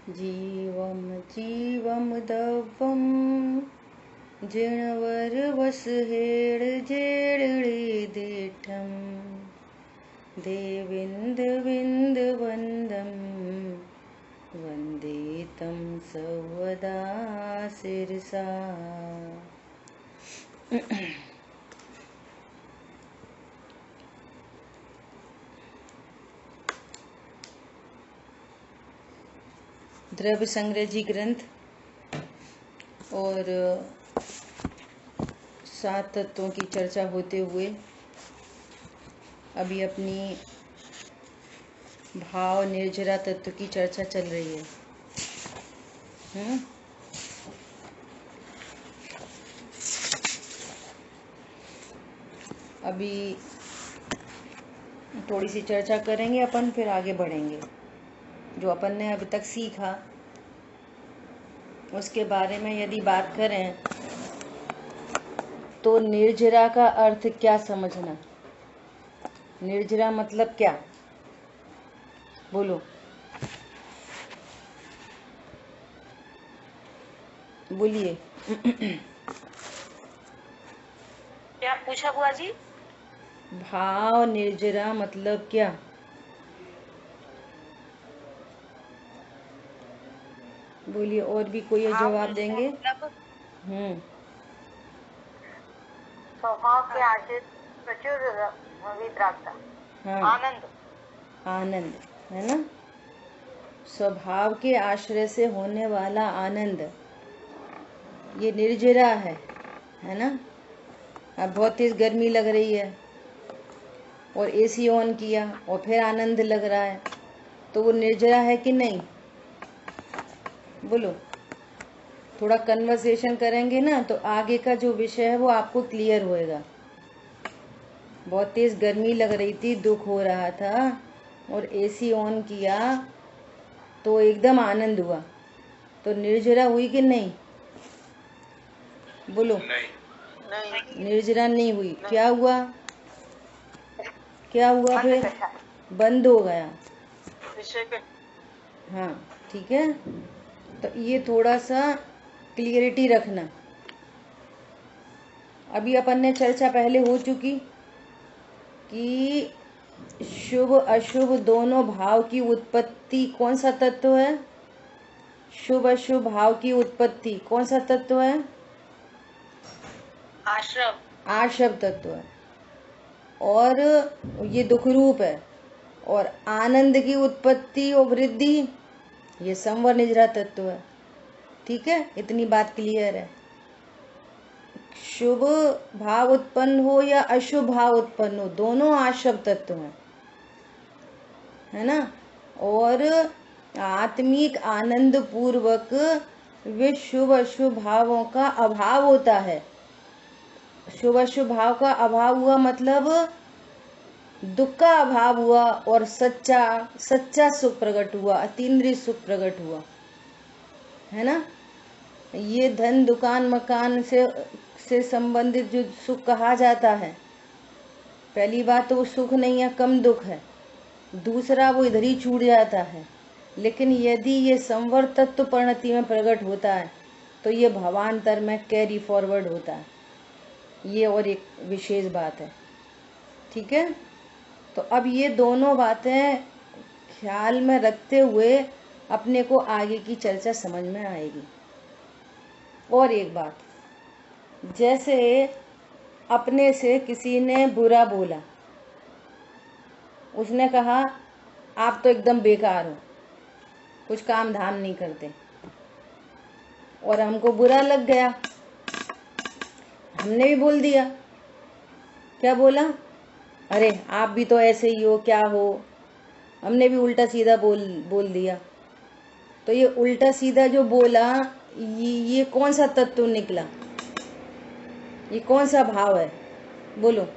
जीवं जीवं दव्वं जिणवरवसहेळजेळळीदेठं देविन्दविन्दवन्दं वन्दे तं सर्वदा शिरसा। द्रव्य संग्रह जी ग्रंथ और 7 तत्वों की चर्चा होते हुए अभी अपनी भाव निर्जरा तत्व की चर्चा चल रही है। अभी थोड़ी सी चर्चा करेंगे अपन, फिर आगे बढ़ेंगे। जो अपन ने अभी तक सीखा उसके बारे में यदि बात करें तो निर्जरा का अर्थ क्या समझना। निर्जरा मतलब क्या, बोलो बोलिए। क्या पूछा बुआ जी? भाव निर्जरा मतलब क्या? बोलिए, और भी कोई जवाब देंगे? मतलब स्वभाव के आश्रित प्रचुर वितरागता। हाँ, आनंद। आनंद है ना, स्वभाव के आश्रय से होने वाला आनंद, ये निर्जरा है ना। अब बहुत तेज गर्मी लग रही है और एसी ऑन किया और फिर आनंद लग रहा है, तो वो निर्जरा है कि नहीं? बोलो। थोड़ा कन्वर्सेशन करेंगे ना तो आगे का जो विषय है वो आपको क्लियर होएगा। बहुत तेज गर्मी लग रही थी, दुख हो रहा था और एसी ऑन किया तो एकदम आनंद हुआ, तो निर्जरा हुई कि नहीं? बोलो। नहीं। निर्जरा नहीं हुई। क्या हुआ? क्या हुआ? फिर बंद हो गया। हाँ, ठीक है। तो ये थोड़ा सा क्लियरिटी रखना। अभी अपन ने चर्चा पहले हो चुकी कि शुभ अशुभ दोनों भाव की उत्पत्ति कौन सा तत्व है? शुभ अशुभ भाव की उत्पत्ति कौन सा तत्व है? आश्रम। आश्रम तत्व है, और ये दुख रूप है। और आनंद की उत्पत्ति और वृद्धि ये संवर निजरा तत्व है। ठीक है, इतनी बात क्लियर है। शुभ भाव उत्पन्न हो या अशुभ भाव उत्पन्न हो, दोनों आश्रम तत्व हैं, है ना। और आत्मिक आनंद पूर्वक वे शुभ अशुभ भावों का अभाव होता है। शुभ अशुभ भाव का अभाव हुआ मतलब दुख का अभाव हुआ और सच्चा सुख प्रकट हुआ, अतीन्द्रिय सुख प्रकट हुआ, है ना। ये धन दुकान मकान से संबंधित जो सुख कहा जाता है, पहली बात तो वो सुख नहीं है, कम दुख है। दूसरा, वो इधर ही छूट जाता है। लेकिन यदि ये संवर तत्व परिणति में प्रकट होता है तो ये भावांतर में कैरी फॉरवर्ड होता है। ये और एक विशेष बात है। ठीक है, तो अब ये दोनों बातें ख्याल में रखते हुए अपने को आगे की चर्चा समझ में आएगी। और एक बात, जैसे अपने से किसी ने बुरा बोला, उसने कहा आप तो एकदम बेकार हो, कुछ काम धाम नहीं करते, और हमको बुरा लग गया, हमने भी बोल दिया। क्या बोला? अरे आप भी तो ऐसे ही हो, क्या हो। हमने भी उल्टा सीधा बोल दिया। तो ये उल्टा सीधा जो बोला, ये कौन सा तत्व निकला? ये कौन सा भाव है? बोलो।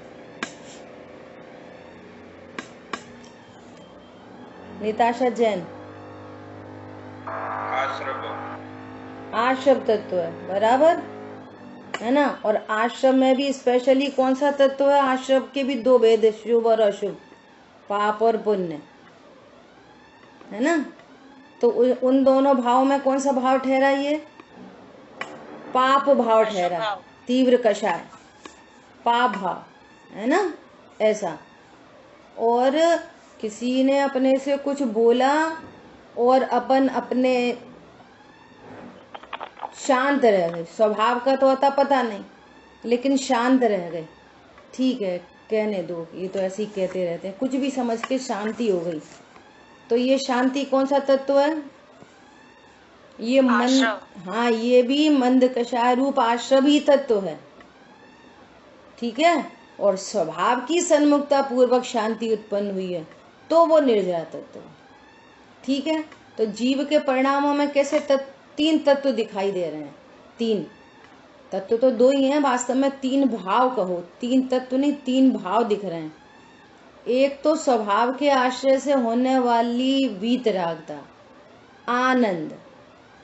निताशा जैन। आश्रम तत्व है, बराबर है ना। और आश्रम में भी स्पेशली कौन सा तत्व है? आश्रम के भी 2 भेद है, शुभ और अशुभ, पाप और पुण्य, है ना। तो उन दोनों भाव में कौन सा भाव ठहरा? ये पाप भाव ठहरा, तीव्र कषाय, पाप भाव, है ना, ऐसा। और किसी ने अपने से कुछ बोला और अपन अपने शांत रह गए, स्वभाव का तो अता पता नहीं, लेकिन शांत रह गए, ठीक है कहने दो, ये तो ऐसे ही कहते रहते हैं, कुछ भी समझ के शांति हो गई। तो ये शांति कौन सा तत्व है? ये मंद, हाँ, ये भी मंद कषाय रूप आश्रव ही तत्व है, ठीक है। और स्वभाव की सन्मुखता पूर्वक शांति उत्पन्न हुई है तो वो निर्जरा तत्व, ठीक है। तो जीव के परिणामों में कैसे तीन तत्व दिखाई दे रहे हैं? तीन तत्व तो दो ही हैं, वास्तव में तीन भाव कहो, तीन तत्व नहीं, तीन भाव दिख रहे हैं। एक तो स्वभाव के आश्रय से होने वाली वीतरागता, आनंद,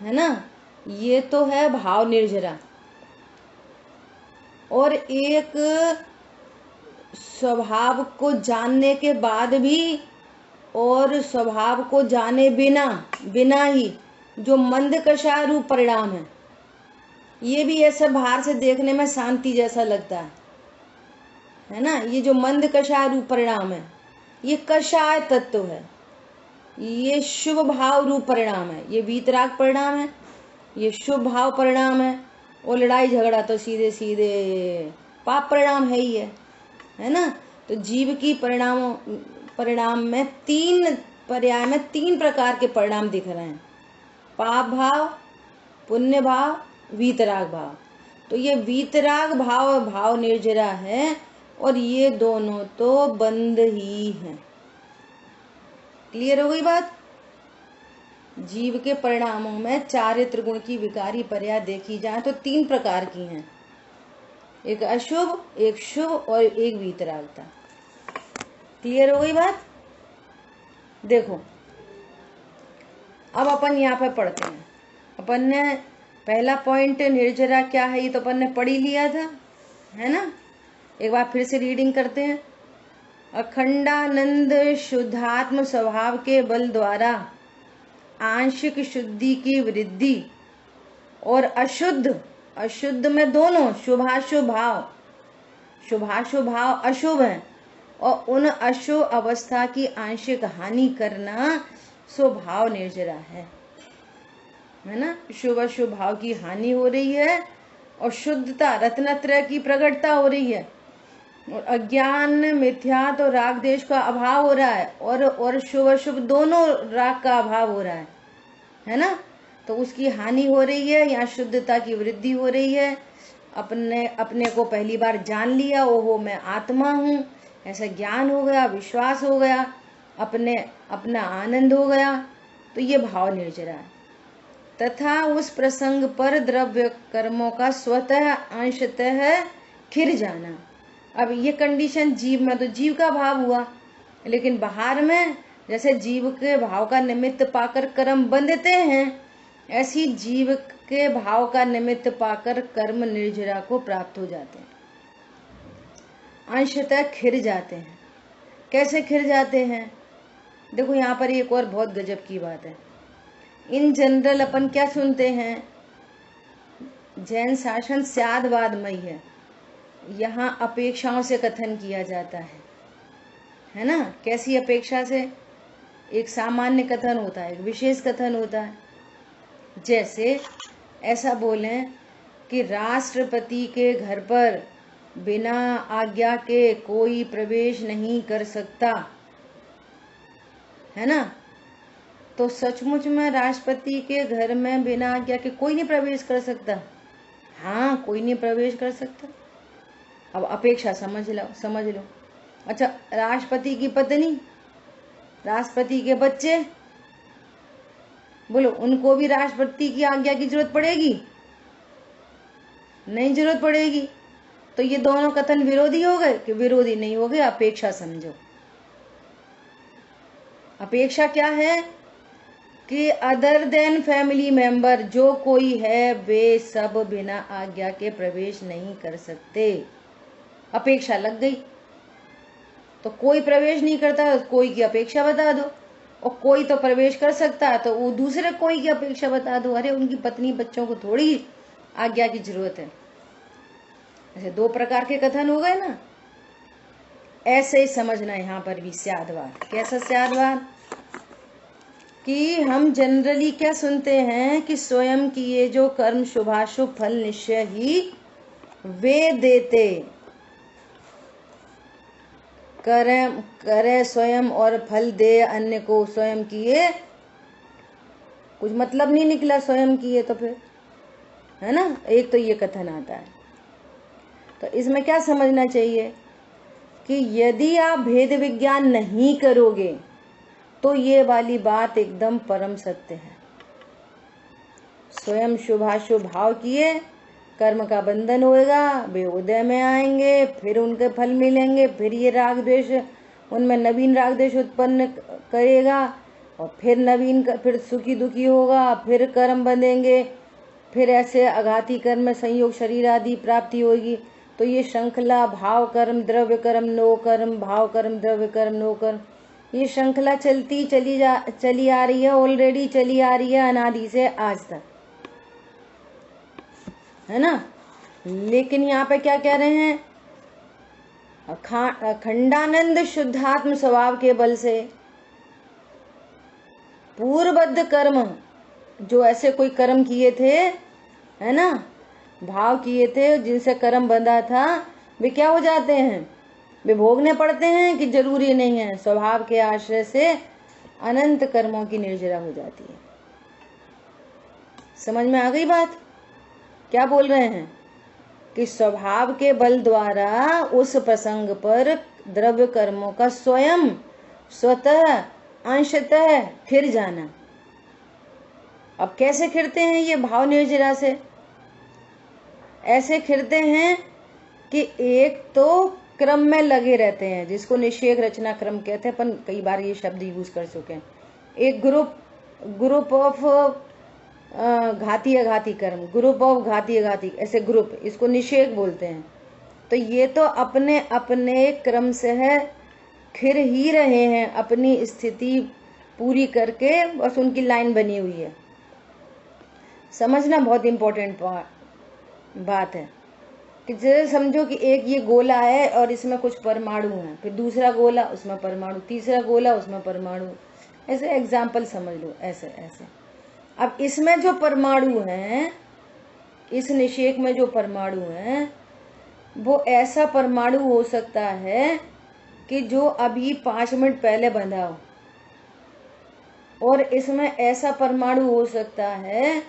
है ना, ये तो है भाव निर्जरा। और एक स्वभाव को जानने के बाद भी और स्वभाव को जाने बिना ही जो मंद कषाय रूप परिणाम है, ये भी ऐसा बाहर से देखने में शांति जैसा लगता है ना। ये जो मंद कषाय रूप परिणाम है, ये कषाय तत्व है, ये शुभ भाव रूप परिणाम है, ये वीतराग परिणाम है, ये शुभ भाव परिणाम है। और लड़ाई झगड़ा तो सीधे सीधे पाप परिणाम है ही है ना। तो जीव की परिणाम में तीन पर्याय में तीन प्रकार के परिणाम दिख रहे हैं, पाप भाव, पुण्य भाव, वीतराग भाव। तो ये वीतराग भाव निर्जरा है और ये दोनों तो बंद ही हैं। क्लियर हो गई बात? जीव के परिणामों में चारित्र गुण की विकारी पर्याय देखी जाए तो तीन प्रकार की हैं, एक अशुभ, एक शुभ और एक वीतरागता। क्लियर हो गई बात? देखो अब अपन यहाँ पे पढ़ते हैं। अपन ने पहला पॉइंट निर्जरा क्या है ये तो अपन ने पढ़ ही लिया था, है ना। एक बार फिर से रीडिंग करते हैं। अखंडानंद शुद्धात्म स्वभाव के बल द्वारा आंशिक शुद्धि की वृद्धि और अशुद्ध में दोनों शुभाशुभ भाव अशुभ है और उन अशुभ अवस्था की आंशिक हानि करना स्वभाव निर्जरा है ना। शुभ अशुभ भाव की हानि हो रही है और शुद्धता रत्नत्रय की प्रकटता हो रही है और अज्ञान मिथ्यात्व और राग देश का अभाव हो रहा है और शुभ अशुभ दोनों राग का अभाव हो रहा है ना। तो उसकी हानि हो रही है, यहाँ शुद्धता की वृद्धि हो रही है। अपने को पहली बार जान लिया, ओहो मैं आत्मा हूँ, ऐसा ज्ञान हो गया, विश्वास हो गया, अपना आनंद हो गया, तो ये भाव निर्जरा है। तथा उस प्रसंग पर द्रव्य कर्मों का स्वतः अंशतः खिर जाना। अब ये कंडीशन जीव में तो जीव का भाव हुआ, लेकिन बाहर में जैसे जीव के भाव का निमित्त पाकर कर्म बंधते हैं, ऐसी जीव के भाव का निमित्त पाकर कर्म निर्जरा को प्राप्त हो जाते हैं, अंशतः खिर जाते हैं। कैसे खिर जाते हैं? देखो यहाँ पर एक और बहुत गजब की बात है। इन जनरल अपन क्या सुनते हैं, जैन शासन स्यादवादमयी है, यहाँ अपेक्षाओं से कथन किया जाता है ना। कैसी अपेक्षा से? एक सामान्य कथन होता है, एक विशेष कथन होता है। जैसे ऐसा बोलें कि राष्ट्रपति के घर पर बिना आज्ञा के कोई प्रवेश नहीं कर सकता, है ना। तो सचमुच में राष्ट्रपति के घर में बिना आज्ञा के कोई नहीं प्रवेश कर सकता? हाँ, कोई नहीं प्रवेश कर सकता। अब अपेक्षा समझ लो। अच्छा, राष्ट्रपति की पत्नी, राष्ट्रपति के बच्चे, बोलो उनको भी राष्ट्रपति की आज्ञा की जरूरत पड़ेगी? नहीं जरूरत पड़ेगी। तो ये दोनों कथन विरोधी हो गए कि विरोधी नहीं हो गए? अपेक्षा समझो। अपेक्षा क्या है कि अदर देन फैमिली मेंबर जो कोई है वे सब बिना आज्ञा के प्रवेश नहीं कर सकते। अपेक्षा लग गई। तो कोई प्रवेश नहीं करता, कोई की अपेक्षा बता दो और कोई तो प्रवेश कर सकता है, तो वो दूसरे कोई की अपेक्षा बता दो, अरे उनकी पत्नी बच्चों को थोड़ी आज्ञा की जरूरत है। ऐसे दो प्रकार के कथन हो गए ना। ऐसे ही समझना यहाँ पर भी स्यादवाद। कैसा स्यादवाद? कि हम जनरली क्या सुनते हैं कि स्वयं किए जो कर्म शुभाशुभ फल निश्चय ही वे देते, करे स्वयं और फल दे अन्य को। स्वयं किए कुछ मतलब नहीं निकला, स्वयं किए तो फिर, है ना। एक तो ये कथन आता है। तो इसमें क्या समझना चाहिए कि यदि आप भेद विज्ञान नहीं करोगे तो ये वाली बात एकदम परम सत्य है। स्वयं शुभाशुभ भाव किए, कर्म का बंधन होएगा, वे उदय में आएंगे, फिर उनके फल मिलेंगे, फिर ये राग द्वेष उनमें नवीन राग द्वेष उत्पन्न करेगा, और फिर सुखी दुखी होगा, फिर कर्म बंधेंगे, फिर ऐसे अघाती कर्म में संयोग शरीर आदि प्राप्ति होगी। तो ये श्रृंखला भाव कर्म द्रव्य कर्म नो कर्म, भाव कर्म द्रव्य कर्म नो कर्म, ये श्रृंखला चली आ रही है, ऑलरेडी चली आ रही है अनादि से आज तक, है ना। लेकिन यहाँ पे क्या कह रहे हैं? अखंडानंद शुद्धात्म स्वभाव के बल से पूर्वबद्ध कर्म, जो ऐसे कोई कर्म किए थे, है ना, भाव किए थे, जिनसे कर्म बंधा था, वे क्या हो जाते हैं? वे भोगने पड़ते हैं कि जरूरी नहीं है? स्वभाव के आश्रय से अनंत कर्मों की निर्जरा हो जाती है। समझ में आ गई बात? क्या बोल रहे हैं कि स्वभाव के बल द्वारा उस प्रसंग पर द्रव्य कर्मों का स्वयं स्वतः अंशतः खिर जाना। अब कैसे खिरते हैं ये भाव निर्जरा से? ऐसे खिरते हैं कि एक तो क्रम में लगे रहते हैं, जिसको निषेध रचना क्रम कहते हैं, अपन कई बार ये शब्द यूज कर चुके हैं। एक ग्रुप ऑफ घाती अघाती कर्म, ग्रुप ऑफ घाती अघाती, ऐसे ग्रुप, इसको निषेध बोलते हैं। तो ये तो अपने अपने क्रम से है, खिर ही रहे हैं, अपनी स्थिति पूरी करके, बस उनकी लाइन बनी हुई है। समझना बहुत इंपॉर्टेंट बात है कि जैसे समझो कि एक ये गोला है और इसमें कुछ परमाणु है, फिर दूसरा गोला उसमें परमाणु, तीसरा गोला उसमें परमाणु, ऐसे एग्जाम्पल समझ लो, ऐसे ऐसे। अब इसमें जो परमाणु हैं, इस निषेक में जो परमाणु हैं, वो ऐसा परमाणु हो सकता है कि जो अभी 5 मिनट पहले बंधा हो, और इसमें ऐसा परमाणु हो सकता है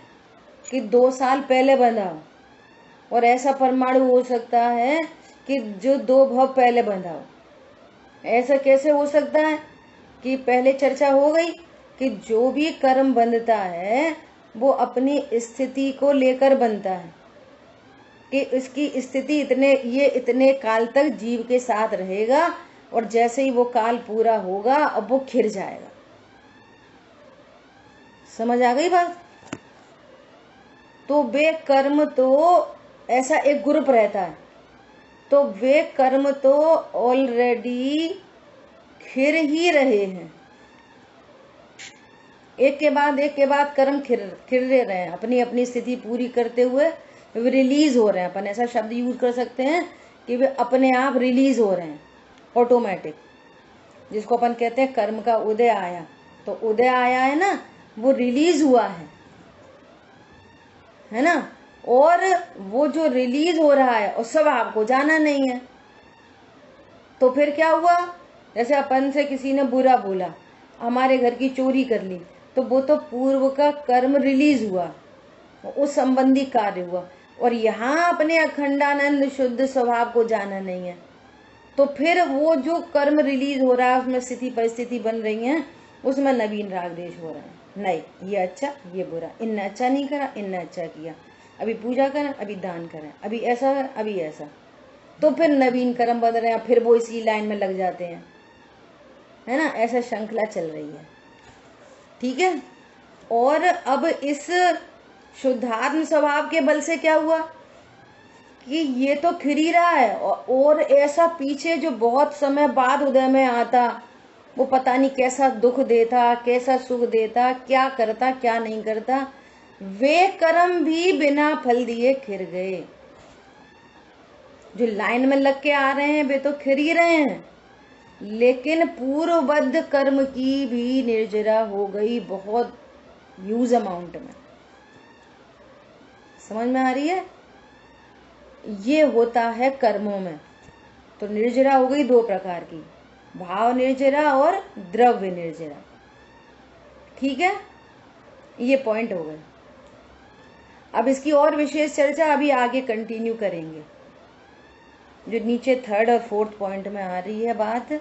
कि 2 साल पहले बंधा हो, और ऐसा परमाणु हो सकता है कि जो 2 भव पहले बंधा हो। ऐसा कैसे हो सकता है? कि पहले चर्चा हो गई कि जो भी कर्म बंधता है वो अपनी स्थिति को लेकर बनता है, कि इसकी स्थिति इतने काल तक जीव के साथ रहेगा, और जैसे ही वो काल पूरा होगा अब वो खिर जाएगा। समझ आ गई बात? तो वे कर्म तो ऐसा एक ग्रुप रहता है, तो वे कर्म तो ऑलरेडी खिर ही रहे हैं, एक के बाद कर्म खिर रहे हैं, अपनी अपनी स्थिति पूरी करते हुए वे रिलीज हो रहे हैं। अपन ऐसा शब्द यूज कर सकते हैं कि वे अपने आप रिलीज हो रहे हैं, ऑटोमेटिक, जिसको अपन कहते हैं कर्म का उदय आया। तो उदय आया है ना, वो रिलीज हुआ है ना। और वो जो रिलीज हो रहा है, और सब आपको जाना नहीं है, तो फिर क्या हुआ? जैसे अपन से किसी ने बुरा बोला, हमारे घर की चोरी कर ली, तो वो तो पूर्व का कर्म रिलीज हुआ, उस संबंधी कार्य हुआ, और यहाँ अपने अखंडानंद शुद्ध स्वभाव को जाना नहीं है, तो फिर वो जो कर्म रिलीज हो रहा है, उसमें स्थिति परिस्थिति बन रही है, उसमें नवीन राग देश हो रहा है। नहीं, ये अच्छा ये बुरा, इनने अच्छा नहीं करा, इनने अच्छा किया, अभी पूजा करें, अभी दान करें, अभी ऐसा है, अभी ऐसा, तो फिर नवीन कर्म बन रहे हैं, फिर वो इसी लाइन में लग जाते हैं, है ना। ऐसा श्रृंखला चल रही है, ठीक है। और अब इस शुद्धात्म स्वभाव के बल से क्या हुआ कि ये तो खिर ही रहा है, और ऐसा पीछे जो बहुत समय बाद उदय में आता, वो पता नहीं कैसा दुख देता, कैसा सुख देता, क्या करता क्या नहीं करता। वे कर्म भी बिना फल दिए खिर गए। जो लाइन में लग के आ रहे हैं वे तो खिर ही रहे हैं, लेकिन पूर्वबद्ध कर्म की भी निर्जरा हो गई बहुत ह्यूज अमाउंट में। समझ में आ रही है? ये होता है कर्मों में। तो निर्जरा हो गई दो प्रकार की, भाव निर्जरा और द्रव्य निर्जरा। ठीक है, ये पॉइंट हो गए। अब इसकी और विशेष चर्चा अभी आगे कंटिन्यू करेंगे। जो नीचे थर्ड और फोर्थ पॉइंट में आ रही है बात,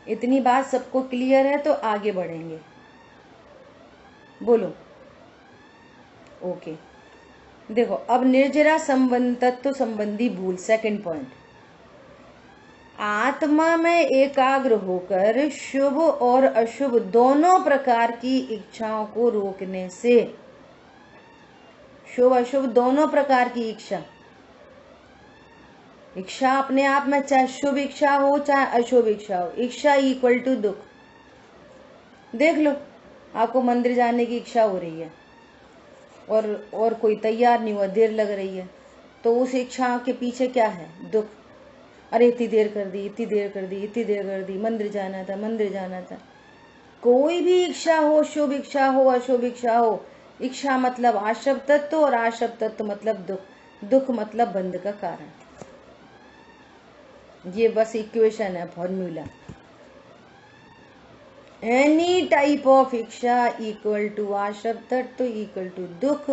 इतनी बात सबको क्लियर है तो आगे बढ़ेंगे। बोलो ओके। देखो अब निर्जरा संबंध तत्व संबंधी भूल, सेकंड पॉइंट। आत्मा में एकाग्र होकर शुभ और अशुभ दोनों प्रकार की इच्छाओं को रोकने से, शुभ अशुभ दोनों प्रकार की इच्छा, इच्छा अपने आप में चाहे शुभ इच्छा हो चाहे अशुभ इच्छा हो, इच्छा इक्वल टू दुख। देख लो, आपको मंदिर जाने की इच्छा हो रही है और कोई तैयार नहीं हुआ, देर लग रही है, तो उस इच्छा के पीछे क्या है? दुख। अरे इतनी देर कर दी, इतनी देर कर दी, इतनी देर कर दी, मंदिर जाना था, मंदिर जाना था। कोई भी इच्छा हो, शुभ इच्छा हो अशुभ इच्छा हो, इच्छा मतलब आश्रव तत्व और आश्रव तत्व मतलब दुख, दुख मतलब बंध का कारण। ये बस इक्वेशन है, फॉर्मूला। एनी टाइप ऑफ इच्छा इक्वल टू आश्रव तत्व इक्वल टू दुख।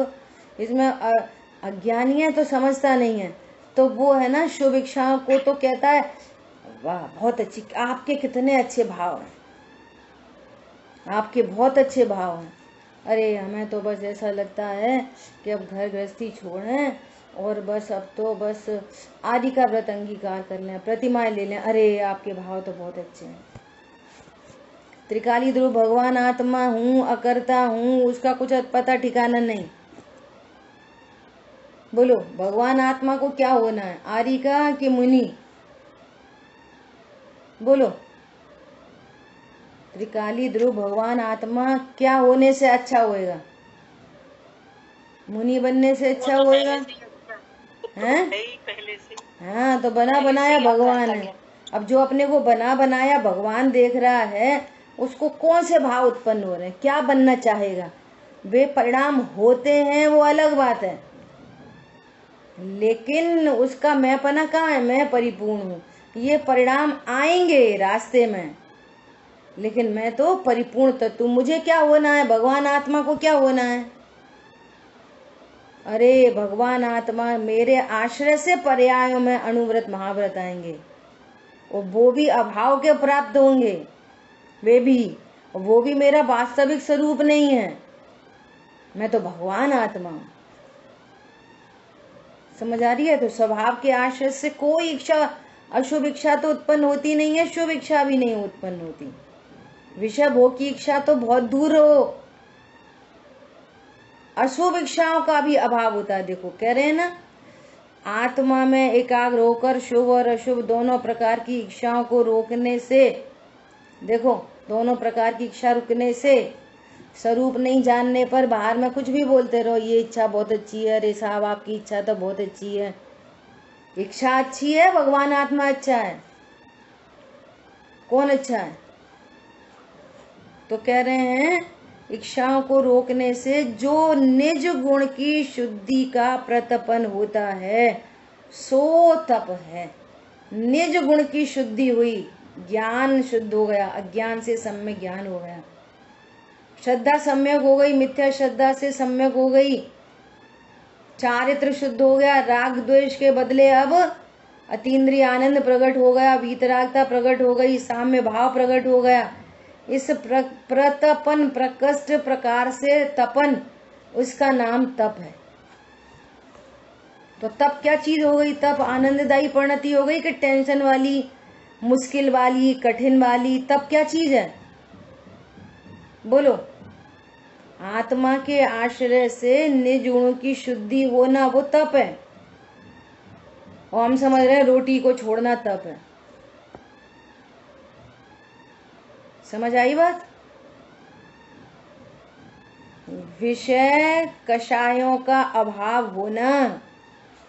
इसमें अज्ञानी है तो समझता नहीं है, तो वो है ना शुभ इच्छाओं को तो कहता है वाह बहुत अच्छी, आपके कितने अच्छे भाव हैं, आपके बहुत अच्छे भाव हैं। अरे हमें तो बस ऐसा लगता है कि अब घर गृहस्थी छोड़ें और बस अब तो बस आदि का व्रत अंगीकार कर लें, प्रतिमाएं ले लें। अरे आपके भाव तो बहुत अच्छे हैं। त्रिकाली ध्रुव भगवान आत्मा हूँ, अकर्ता हूँ, उसका कुछ पता ठिकाना नहीं। बोलो भगवान आत्मा को क्या होना है, आर्य का कि मुनि? बोलो त्रिकाली ध्रुव भगवान आत्मा क्या होने से अच्छा होएगा? मुनि बनने से अच्छा होएगा? हैं? हाँ, तो बना बनाया भगवान है। अब जो अपने को बना बनाया भगवान देख रहा है, उसको कौन से भाव उत्पन्न हो रहे हैं, क्या बनना चाहेगा? वे परिणाम होते हैं वो अलग बात है, लेकिन उसका मैंपना कहाँ है? मैं परिपूर्ण हूँ। ये परिणाम आएंगे रास्ते में, लेकिन मैं तो परिपूर्ण तत्व। मुझे क्या होना है? भगवान आत्मा को क्या होना है? अरे भगवान आत्मा मेरे आश्रय से पर्यायों में अणुव्रत महाव्रत आएंगे, और वो भी अभाव के प्राप्त होंगे, वे भी, वो भी मेरा वास्तविक स्वरूप नहीं है। मैं तो भगवान आत्मा हूं। समझ आ रही है? तो स्वभाव के आश्रय से कोई इच्छा, अशुभ इच्छा तो उत्पन्न होती नहीं है, शुभ इच्छा भी नहीं उत्पन्न होती। विषय भोग की इच्छा तो बहुत दूर हो, अशुभ इच्छाओं का भी अभाव होता है। देखो कह रहे हैं ना, आत्मा में एकाग्र होकर शुभ और अशुभ दोनों प्रकार की इच्छाओं को रोकने से, देखो दोनों प्रकार की इच्छा रुकने से, स्वरूप नहीं जानने पर बाहर में कुछ भी बोलते रहो, ये इच्छा बहुत अच्छी है, अरे साहब आपकी इच्छा तो बहुत अच्छी है। इच्छा अच्छी है, भगवान आत्मा अच्छा है? कौन अच्छा है? तो कह रहे हैं इच्छाओं को रोकने से जो निज गुण की शुद्धि का प्रतपन होता है सो तप है। निज गुण की शुद्धि हुई, ज्ञान शुद्ध हो गया, अज्ञान से सम्यक ज्ञान हो गया, श्रद्धा सम्यक हो गई, मिथ्या श्रद्धा से सम्यक हो गई, चारित्र शुद्ध हो गया, राग द्वेष के बदले अब अतीन्द्रिय आनंद प्रकट हो गया, वीतरागता प्रकट हो गई, साम्य भाव प्रकट हो गया। इस प्रतपन, प्रकृष्ट प्रकार से तपन, उसका नाम तप है। तो तप क्या चीज हो गई? तप आनंददायी परिणति हो गई कि टेंशन वाली, मुश्किल वाली, कठिन वाली? तप क्या चीज है? बोलो। आत्मा के आश्रय से निज गुणों की शुद्धि होना वो तप है, और हम समझ रहे हैं रोटी को छोड़ना तप है। समझ आई बात? विषय कषायों का अभाव होना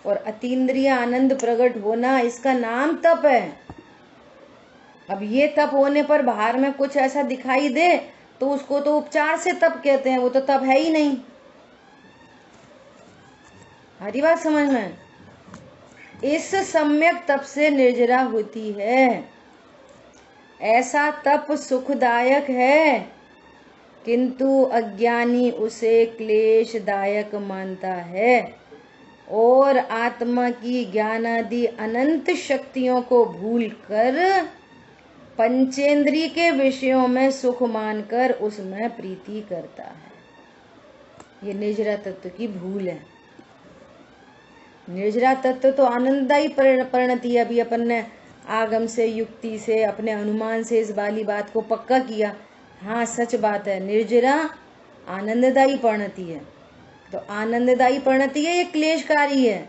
और अतीन्द्रिय आनंद प्रकट होना, इसका नाम तप है। अब ये तप होने पर बाहर में कुछ ऐसा दिखाई दे तो उसको तो उपचार से तप कहते हैं, वो तो तप है ही नहीं। हरी बात समझ में? इस सम्यक तप से निर्जरा होती है। ऐसा तप सुखदायक है, किंतु अज्ञानी उसे क्लेशदायक मानता है और आत्मा की ज्ञानादि अनंत शक्तियों को भूलकर पंचेंद्रिय के विषयों में सुख मानकर उसमें प्रीति करता है। ये निर्जरा तत्व की भूल है। निर्जरा तत्व तो आनंददायी परिणति है। अभी अपन ने आगम से, युक्ति से, अपने अनुमान से इस वाली बात को पक्का किया। हाँ, सच बात है, निर्जरा आनंददायी परिणति है। तो आनंददायी परिणति है, ये क्लेशकारी है।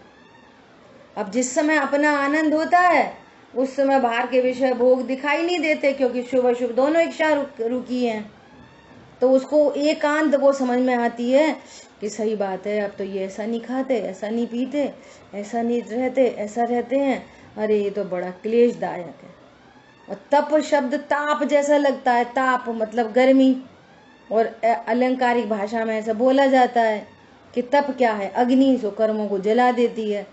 अब जिस समय अपना आनंद होता है उस समय बाहर के विषय भोग दिखाई नहीं देते, क्योंकि शुभ अशुभ दोनों इच्छा रुकी हैं। तो उसको एकांत वो समझ में आती है कि सही बात है, अब तो ये ऐसा नहीं खाते, ऐसा नहीं पीते, ऐसा नहीं रहते, ऐसा रहते हैं, अरे ये तो बड़ा क्लेशदायक है। और तप शब्द ताप जैसा लगता है। ताप मतलब गर्मी, और अलंकारिक भाषा में ऐसा बोला जाता है कि तप क्या है? अग्नि सो कर्मों को जला देती है।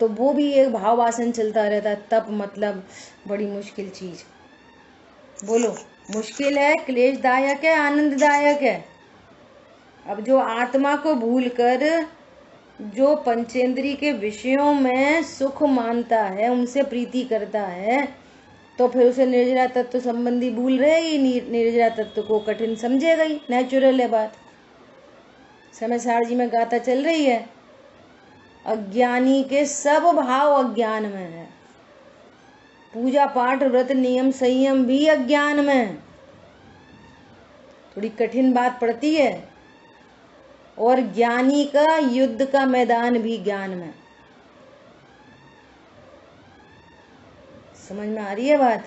तो वो भी एक भाववासन चलता रहता है। तप मतलब बड़ी मुश्किल चीज। बोलो, मुश्किल है, क्लेशदायक है, आनंददायक है? अब जो आत्मा को भूलकर जो पंचेंद्रिय के विषयों में सुख मानता है, उनसे प्रीति करता है, तो फिर उसे निर्जरा तत्व संबंधी भूल रहे ही। निर्जरा तत्व को कठिन समझेगा ही, नेचुरल है बात। समय सारजी में गाथा चल रही है, अज्ञानी के सब भाव अज्ञान में है। पूजा पाठ व्रत नियम संयम भी अज्ञान में है। थोड़ी कठिन बात पड़ती है। और ज्ञानी का युद्ध का मैदान भी ज्ञान में। समझ में आ रही है बात?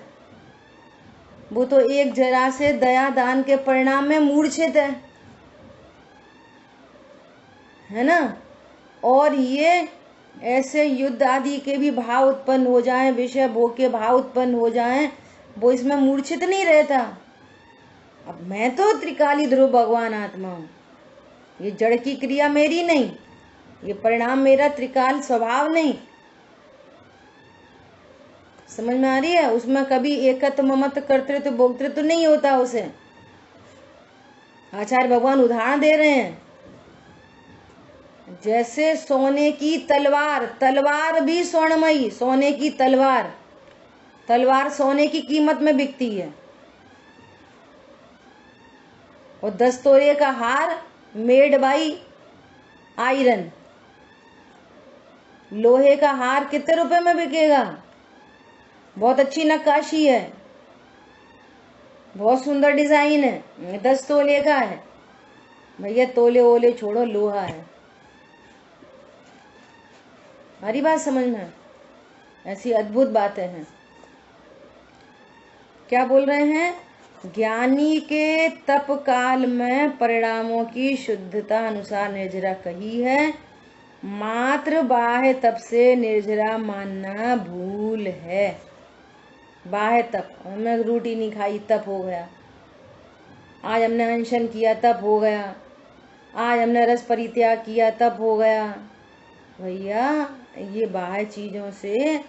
वो तो एक जरा से दया दान के परिणाम में मूर्छित है ना? और ये ऐसे युद्ध आदि के भी भाव उत्पन्न हो जाएं, विषय भोग के भाव उत्पन्न हो जाएं, वो इसमें मूर्छित नहीं रहता। अब मैं तो त्रिकाली ध्रुव भगवान आत्मा हूं, ये जड़ की क्रिया मेरी नहीं, ये परिणाम मेरा त्रिकाल स्वभाव नहीं। समझ में आ रही है? उसमें कभी एकत्व ममत्व कर्तृत्व भोक्तृत्व नहीं होता उसे। आचार्य भगवान उदाहरण दे रहे हैं, जैसे सोने की तलवार, तलवार भी स्वर्णमयी, सोने की तलवार, तलवार सोने की कीमत में बिकती है। और 10 तोले का हार मेड बाई आयरन, लोहे का हार कितने रुपए में बिकेगा? बहुत अच्छी नक्काशी है, बहुत सुंदर डिजाइन है, 10 तोले का है। भैया तोले ओले छोड़ो, लोहा है। हमारी बात समझ में? ऐसी अद्भुत बातें हैं। क्या बोल रहे हैं? ज्ञानी के तप काल में परिणामों की शुद्धता अनुसार निर्जरा कही है, मात्र बाह्य तप से निर्जरा मानना भूल है। बाह्य तप, हमने रोटी नहीं खाई तप हो गया, आज हमने अनशन किया तप हो गया, आज हमने रस परित्याग किया तप हो गया। भैया ये बाह्य चीजों से,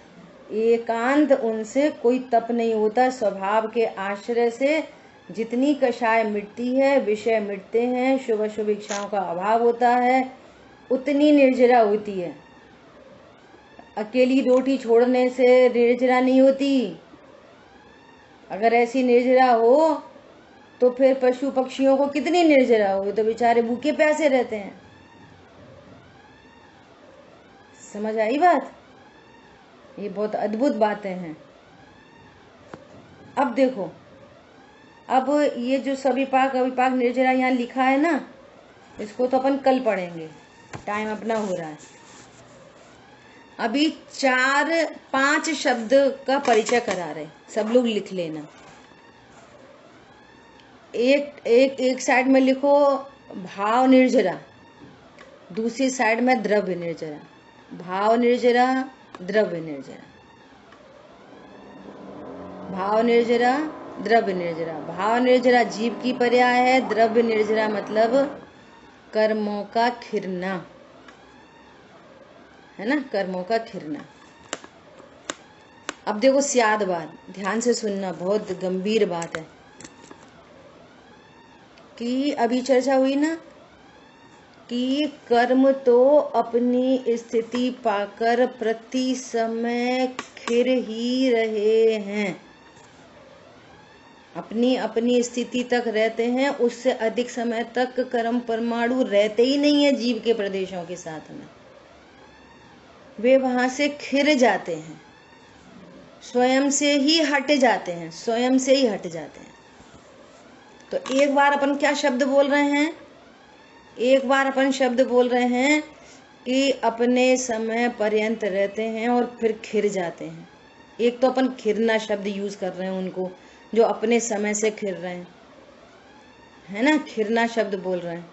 एकांत उनसे कोई तप नहीं होता। स्वभाव के आश्रय से जितनी कषाय मिटती है, विषय मिटते हैं, शुभ शुभ इच्छाओं का अभाव होता है, उतनी निर्जरा होती है। अकेली रोटी छोड़ने से निर्जरा नहीं होती। अगर ऐसी निर्जरा हो तो फिर पशु पक्षियों को कितनी निर्जरा हो, तो बेचारे भूखे प्यासे रहते हैं। समझ आई बात? ये बहुत अद्भुत बातें हैं। अब देखो, अब ये जो सविपाक अविपाक निर्जरा यहाँ लिखा है ना, इसको तो अपन कल पढ़ेंगे, टाइम अपना हो रहा है। अभी 4-5 शब्द का परिचय करा रहे, सब लोग लिख लेना। एक साइड में लिखो भाव निर्जरा, दूसरी साइड में द्रव्य निर्जरा। भाव निर्जरा, द्रव्य निर्जरा, भाव निर्जरा, द्रव्य निर्जरा। भाव निर्जरा जीव की पर्याय है, द्रव्य निर्जरा मतलब कर्मों का खिरना, है ना, कर्मों का खिरना। अब देखो स्याद बात, ध्यान से सुनना, बहुत गंभीर बात है कि अभी चर्चा हुई ना कि कर्म तो अपनी स्थिति पाकर प्रति समय खिर ही रहे हैं, अपनी अपनी स्थिति तक रहते हैं, उससे अधिक समय तक कर्म परमाणु रहते ही नहीं है जीव के प्रदेशों के साथ में, वे वहां से खिर जाते हैं, स्वयं से ही हट जाते हैं, स्वयं से ही हट जाते हैं। तो एक बार अपन क्या शब्द बोल रहे हैं, एक बार अपन शब्द बोल रहे हैं कि अपने समय पर्यंत रहते हैं और फिर खिर जाते हैं। एक तो अपन खिरना शब्द यूज कर रहे हैं उनको जो अपने समय से खिर रहे हैं, है ना, खिरना शब्द बोल रहे हैं।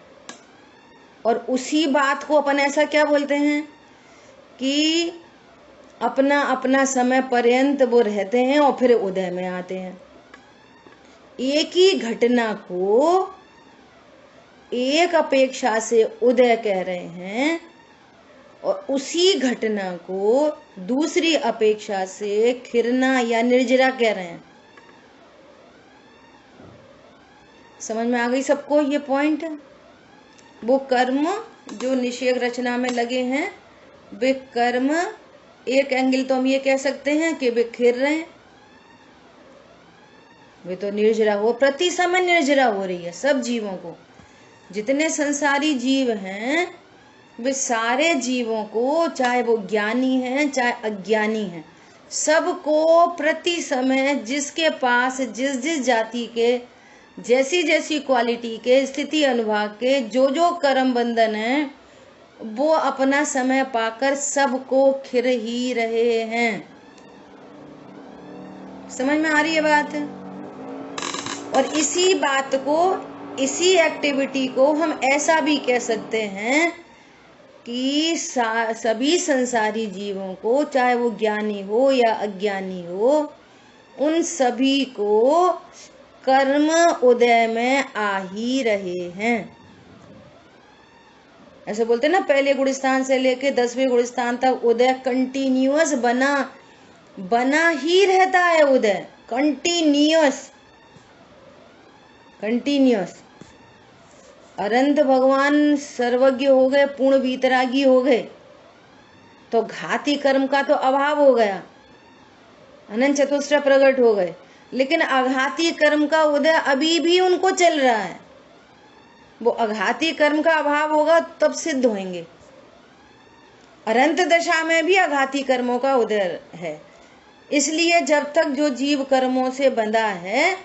और उसी बात को अपन ऐसा क्या बोलते हैं कि अपना अपना समय पर्यंत वो रहते हैं और फिर उदय में आते हैं। एक ही घटना को एक अपेक्षा से उदय कह रहे हैं और उसी घटना को दूसरी अपेक्षा से खिरना या निर्जरा कह रहे हैं। समझ में आ गई सबको ये पॉइंट? वो कर्म जो निषेध रचना में लगे हैं, वे कर्म एक एंगल तो हम ये कह सकते हैं कि वे खिर रहे हैं, वे तो निर्जरा हो, प्रति समय निर्जरा हो रही है सब जीवों को। जितने संसारी जीव हैं वे सारे जीवों को, चाहे वो ज्ञानी हैं चाहे अज्ञानी हैं, सबको प्रति समय जिसके पास जिस जिस जाति के, जैसी जैसी क्वालिटी के, स्थिति अनुभाग के जो जो कर्म बंधन है, वो अपना समय पाकर सबको खिर ही रहे हैं। समझ में आ रही है बात? और इसी बात को, इसी एक्टिविटी को हम ऐसा भी कह सकते हैं कि सभी संसारी जीवों को, चाहे वो ज्ञानी हो या अज्ञानी हो, उन सभी को कर्म उदय में आ ही रहे हैं। ऐसे बोलते ना, पहले गुणस्थान से लेके 10वें गुणस्थान तक उदय कंटिन्यूअस बना ही रहता है, उदय कंटिन्यूअस। अनंत भगवान सर्वज्ञ हो गए, पूर्ण वीतरागी हो गए, तो घाती कर्म का तो अभाव हो गया, अनंत चतुष्टय प्रकट हो गए, लेकिन आघाती कर्म का उदय अभी भी उनको चल रहा है। वो आघाती कर्म का अभाव होगा तब सिद्ध होंगे। अनंत दशा में भी आघाती कर्मों का उदय है। इसलिए जब तक जो जीव कर्मों से बंधा है,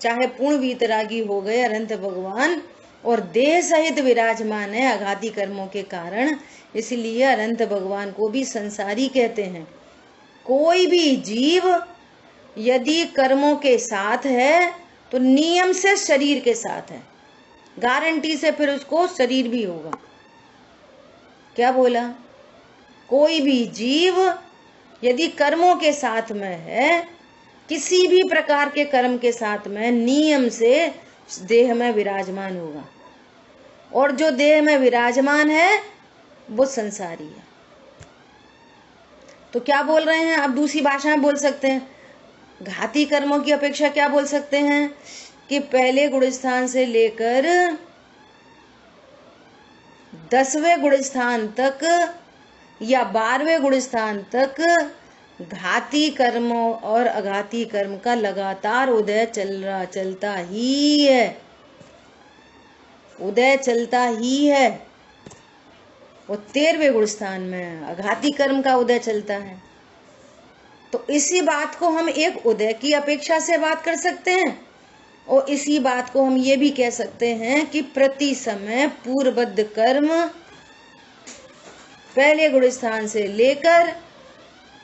चाहे पूर्ण वीतरागी हो गए अनंत भगवान, और देह सहित विराजमान है आघाती कर्मों के कारण, इसलिए अनंत भगवान को भी संसारी कहते हैं। कोई भी जीव यदि कर्मों के साथ है तो नियम से शरीर के साथ है, गारंटी से फिर उसको शरीर भी होगा। क्या बोला? कोई भी जीव यदि कर्मों के साथ में है, किसी भी प्रकार के कर्म के साथ में, नियम से देह में विराजमान होगा, और जो देह में विराजमान है वो संसारी है। तो क्या बोल रहे हैं? अब दूसरी भाषा में बोल सकते हैं, घाती कर्मों की अपेक्षा क्या बोल सकते हैं कि पहले गुणस्थान से लेकर 10वें गुणस्थान तक या 12वें गुणस्थान तक घाती कर्मों और अघाती कर्म का लगातार उदय चलता ही है, उदय चलता ही है। और 13वें गुणस्थान में अघाती कर्म का उदय चलता है। तो इसी बात को हम एक उदय की अपेक्षा से बात कर सकते हैं, और इसी बात को हम ये भी कह सकते हैं कि प्रति समय पूर्वबद्ध कर्म पहले गुणस्थान से लेकर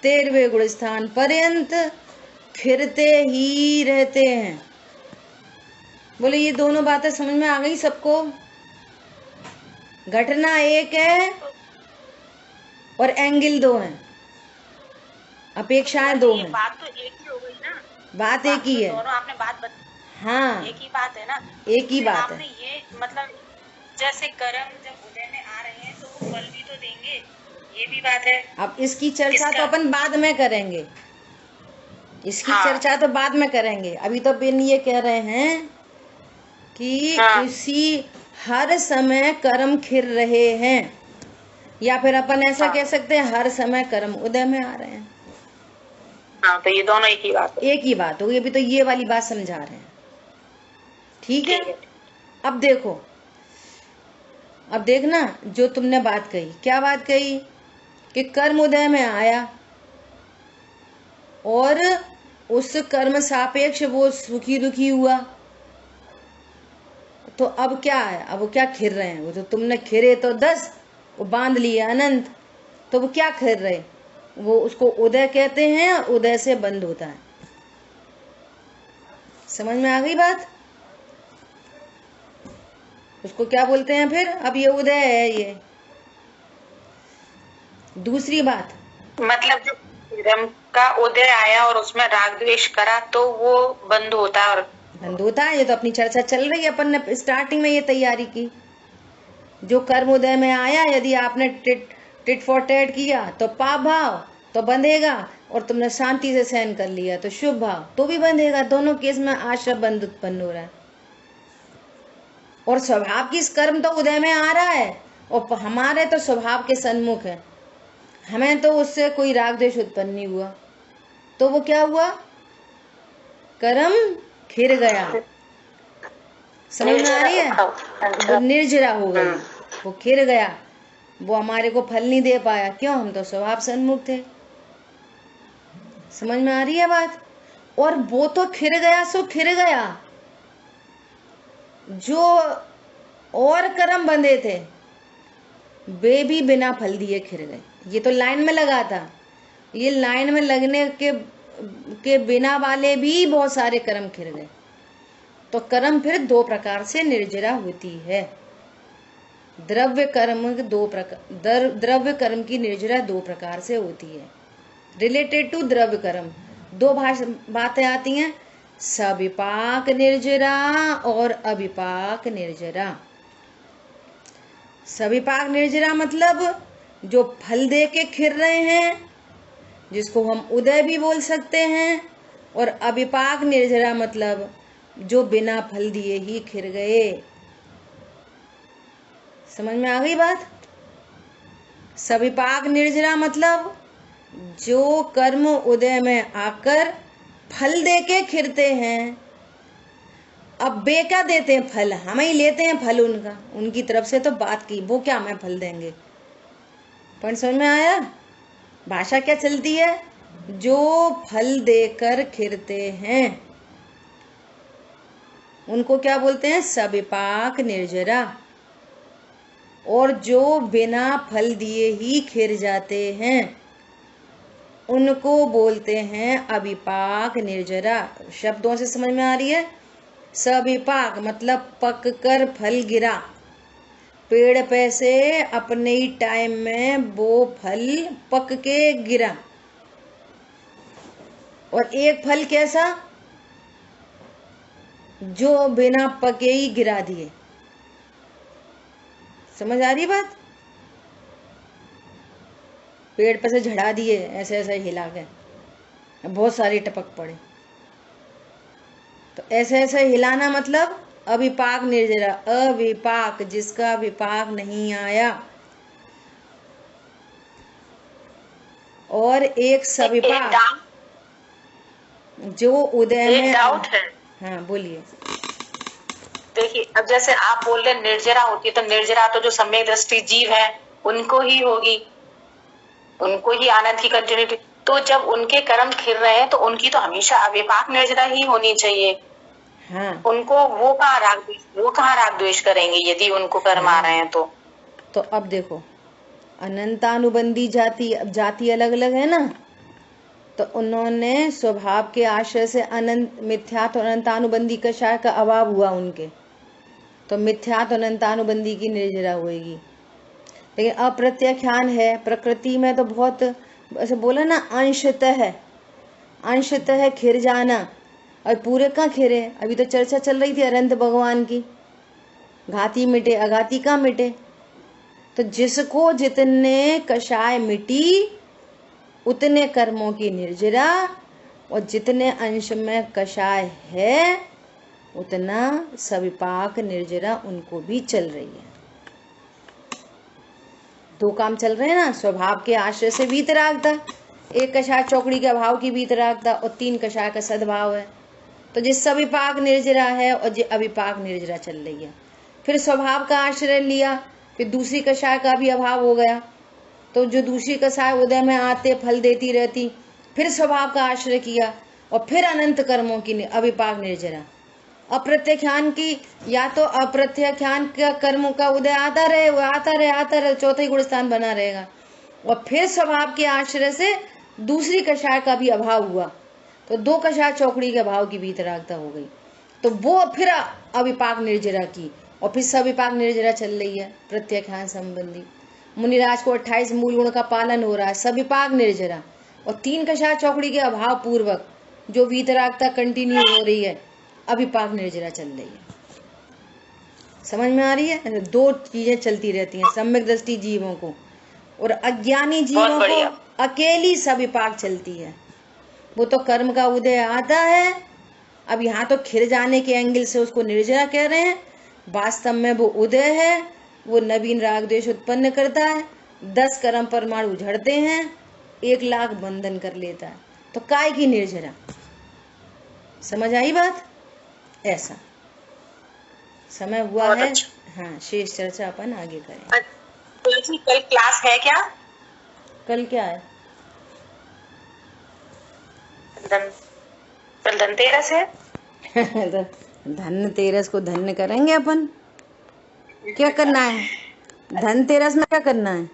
13वें गुणस्थान पर्यंत फिरते ही रहते हैं। बोले ये दोनों बातें समझ में आ गई सबको? घटना एक है और एंगल दो हैं, अपेक्षाएं दो हैं। बात तो एक ही हो गई ना, बात एक ही है। दोनों आपने बात हाँ, एक ही बात है ना, एक ही बात है। आपने ये मतलब जैसे कर्म जब उदय में आ रहे हैं तो वो फल भी तो देंगे, ये भी बात है। अब इसकी चर्चा तो अपन बाद में करेंगे, इसकी चर्चा तो बाद में करेंगे। अभी तो अपन ये कह रहे हैं कि किसी हर समय कर्म खिर रहे हैं, या फिर अपन ऐसा कह सकते हैं हर समय कर्म उदय में आ रहे हैं। हाँ, तो ये दोनों एक ही बात है। एक ही बात होगी। अभी तो ये वाली बात समझा रहे हैं, ठीक है? अब देखो, अब देखना जो तुमने बात कही, क्या बात कही कि कर्म उदय में आया और उस कर्म सापेक्ष वो सुखी दुखी हुआ, तो अब क्या है? अब वो क्या खिर रहे हैं? वो तो तुमने खिरे तो 10, वो बांध लिए अनंत, तो वो क्या खिर रहे? वो उसको उदय कहते हैं, उदय से बंद होता है। समझ में आ गई बात? उसको क्या बोलते हैं फिर? अब ये उदय है। ये दूसरी बात, मतलब जो कर्म का उदय आया और उसमें राग द्वेष करा तो वो बंद होता है, और बंद होता है। ये तो अपनी चर्चा चल रही है, अपन ने स्टार्टिंग में ये तैयारी की। जो कर्म उदय में आया, यदि आपने टिट फॉर टैट किया तो पाप भाव तो बंधेगा, और तुमने शांति से सहन कर लिया तो शुभ भाव तो भी बंधेगा। दोनों केस में आश्रय बंध उत्पन्न हो रहा है, और स्वभाव की कर्म तो उदय में आ रहा है, और हमारे तो स्वभाव के सन्मुख है। हमें तो उससे कोई राग द्वेष उत्पन्न नहीं हुआ, तो वो क्या हुआ? कर्म खिर गया। समझ में आ रही है? वो निर्जरा हो गई, वो खिर गया, वो हमारे को फल नहीं दे पाया। क्यों? हम तो स्वभाव सन्मुख थे। समझ में आ रही है बात? और वो तो खिर गया सो खिर गया, जो और कर्म बंधे थे वे भी बिना फल दिए खिर गए। ये तो लाइन में लगा था, ये लाइन में लगने के बिना वाले भी बहुत सारे कर्म खिर गए। तो कर्म फिर दो प्रकार से निर्जरा होती है। द्रव्य कर्म द्रव्य कर्म की निर्जरा दो प्रकार से होती है। रिलेटेड टू द्रव्य कर्म दो बातें आती हैं, सविपाक निर्जरा और अविपाक निर्जरा। सविपाक निर्जरा मतलब जो फल दे के खिर रहे हैं, जिसको हम उदय भी बोल सकते हैं, और अविपाक निर्जरा मतलब जो बिना फल दिए ही खिर गए। समझ में आ गई बात? सविपाक निर्जरा मतलब जो कर्म उदय में आकर फल दे के खिरते हैं। अब बेका देते हैं फल, हम ही लेते हैं फल उनका, उनकी तरफ से तो बात की, वो क्या हमें फल देंगे। पॉइंट समझ में आया? भाषा क्या चलती है? जो फल देकर खिरते हैं उनको क्या बोलते हैं? सविपाक निर्जरा। और जो बिना फल दिए ही खिर जाते हैं उनको बोलते हैं अविपाक निर्जरा। शब्दों से समझ में आ रही है? सविपाक मतलब पक कर फल गिरा, पेड़ पे से अपने ही टाइम में वो फल पक के गिरा। और एक फल कैसा? जो बिना पके ही गिरा दिए। समझ आ रही बात? पेड़ पे से झड़ा दिए, ऐसे ऐसे हिला के, बहुत सारी टपक पड़े, तो ऐसे ऐसे हिलाना मतलब अविपाक निर्जरा। अविपाक जिसका विपाक नहीं आया। और एक सविपाक जो उदय में। डाउट है। हाँ बोलिए। देखिए, अब जैसे आप बोल रहे निर्जरा होती है, तो निर्जरा तो जो सम्यक दृष्टि जीव है उनको ही होगी, उनको ही आनंद की कंटिन्यूटी। तो जब उनके कर्म खिर रहे हैं तो उनकी तो हमेशा अविपाक निर्जरा ही होनी चाहिए। हाँ, उनको वो कहाँ राग द्वेष करेंगे यदि उनको कर्म आ रहे हैं तो अब देखो, अनंतानुबंधी जाति, अब जाति अलग अलग है ना, तो उन्होंने स्वभाव के आश्रय से अनंत मिथ्यात्व और अनंतानुबंधी कषाय का अभाव हुआ उनके, तो मिथ्यात्व और अनंतानुबंधी की निर्जरा होगी। लेकिन अप्रत्याख्यान है प्रकृति में तो बहुत ऐसे बोला ना, अंशतः खिर जाना, और पूरे कहाँ खिरे। अभी तो चर्चा चल रही थी अनंत भगवान की, घाती मिटे अघाती का मिटे। तो जिसको जितने कषाय मिटी उतने कर्मों की निर्जरा, और जितने अंश में कषाय है उतना सविपाक निर्जरा उनको भी चल रही है। दो काम चल रहे हैं ना, स्वभाव के आश्रय से वीतरागता, एक कषाय चौकड़ी के अभाव की वीतरागता, और 3 कषाय का सद्भाव है। तो जिस सविपाक निर्जरा है और जो अविपाक निर्जरा चल रही है, फिर स्वभाव का आश्रय लिया, फिर दूसरी कषाय का भी अभाव हो गया, तो जो दूसरी कषाय उदय में आते फल देती रहती, फिर स्वभाव का आश्रय किया, और फिर अनंत कर्मों की अविपाक निर्जरा। अप्रत्याख्यान की, या तो अप्रत्याख्यान का कर्मों का उदय आता रहे, वो आता रहे, चौथा ही गुणस्थान बना रहेगा, और फिर स्वभाव के आश्रय से दूसरी कषाय का भी अभाव हुआ, तो 2 कषाय चौकड़ी के अभाव की वीतरागता हो गई, तो वो फिर अविपाक निर्जरा की, और फिर सविपाक निर्जरा चल रही है प्रत्याख्यान संबंधी। मुनिराज को 28 मूल गुण का पालन हो रहा है, सविपाक निर्जरा, और 3 कषाय चौकड़ी के अभाव पूर्वक जो वीतरागता कंटिन्यू हो रही है, अविपाक निर्जरा चल रही है। समझ में आ रही है? 2 चीजें चलती रहती हैं सम्यक दृष्टि जीवों को, और अज्ञानी जीवों को अकेली सविपाक चलती है। वो तो कर्म का उदय आता है, अब यहाँ तो खिर जाने के एंगल से उसको निर्जरा कह रहे हैं, वास्तव में वो उदय है, वो नवीन राग द्वेष उत्पन्न करता है, 10 कर्म परमाणु झड़ते हैं, 1 लाख बंधन कर लेता है, तो काय की निर्जरा। समझ आई बात? ऐसा समय हुआ है। हाँ, शेष चर्चा अपन आगे करें। कल क्लास है क्या? कल क्या है? कल धनतेरस है। धनतेरस को धन्य करेंगे अपन। क्या करना है धनतेरस में? क्या करना है?